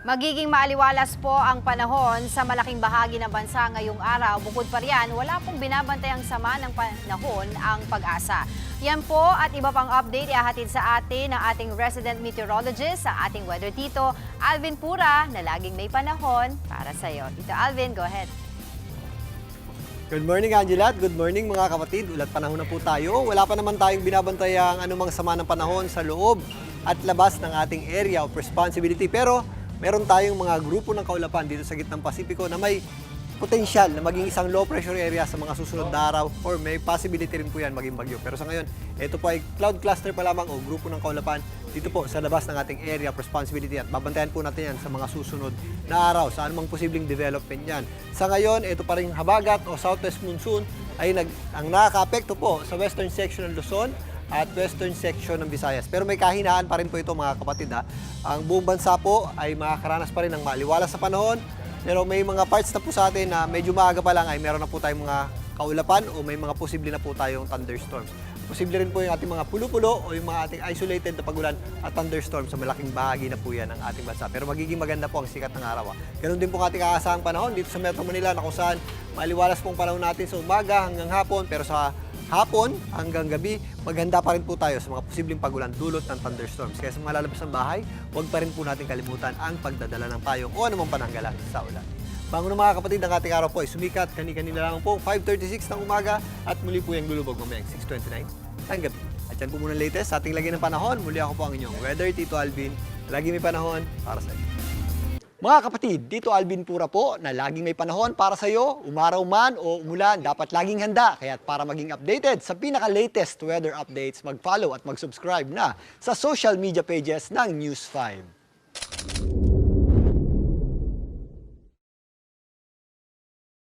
Magiging maaliwalas po ang panahon sa malaking bahagi ng bansa ngayong araw. Bukod pa riyan, wala pong binabantayang sama ng panahon ang Pag-asa. Yan po at iba pang update ihahatid sa atin ng ating resident meteorologist sa ating weather tito, Alvin Pura, na laging may panahon para sa iyo. Tito Alvin, go ahead. Good morning, Angela, at good morning mga kapatid. Ulat panahon na po tayo. Wala pa naman tayong binabantayang anumang sama ng panahon sa loob at labas ng ating area of responsibility. Pero meron tayong mga grupo ng kaulapan dito sa gitnang Pasipiko na may potensyal na maging isang low pressure area sa mga susunod na araw, or may possibility rin po yan maging bagyo. Pero sa ngayon, ito po ay cloud cluster pa lamang o grupo ng kaulapan dito po sa labas ng ating area of responsibility, at babantayan po natin yan sa mga susunod na araw sa anumang posibleng development yan. Sa ngayon, ito pa rin habagat o southwest monsoon ay ang nakaka-apekto po sa western section ng Luzon at western section ng Visayas. Pero may kahinaan pa rin po ito mga kapatid ha. Ang buong bansa po ay makakaranas pa rin ng maaliwalas sa panahon. Pero may mga parts na po sa atin na medyo maaga pa lang ay meron na po tayong mga kaulapan o may mga posible na po tayong thunderstorms. Posible rin po yung ating mga pulo-pulo o yung mga ating isolated na pagulan at thunderstorms sa malaking bahagi na po yan ng ating bansa. Pero magiging maganda po ang sikat ng araw. Ganun din po ang ating aasahang panahon dito sa Metro Manila na kung saan maaliwalas pong panahon natin sa umaga hanggang hapon, pero sa hapon hanggang gabi, maganda pa rin po tayo sa mga posibleng pagulan dulot ng thunderstorms. Kaya sa mga lalabas ng bahay, huwag pa rin po natin kalimutan ang pagdadala ng payong o anumang pananggalang sa ulan. Bago na mga kapatid, ang ating araw po ay sumikat kani-kanila lang po 5:36 ng umaga at muli po yung lulubog mamayang 6:29 ng gabi. At yan po muna latest sa ating lagi ng panahon. Muli ako po ang inyong weather, Tito Alvin. Lagi may panahon para sa inyo. Mga kapatid, dito Alvin Pura po na laging may panahon para sa iyo, umaraw man o umulan, dapat laging handa. Kaya para maging updated sa pinaka-latest weather updates, mag-follow at mag-subscribe na sa social media pages ng News 5.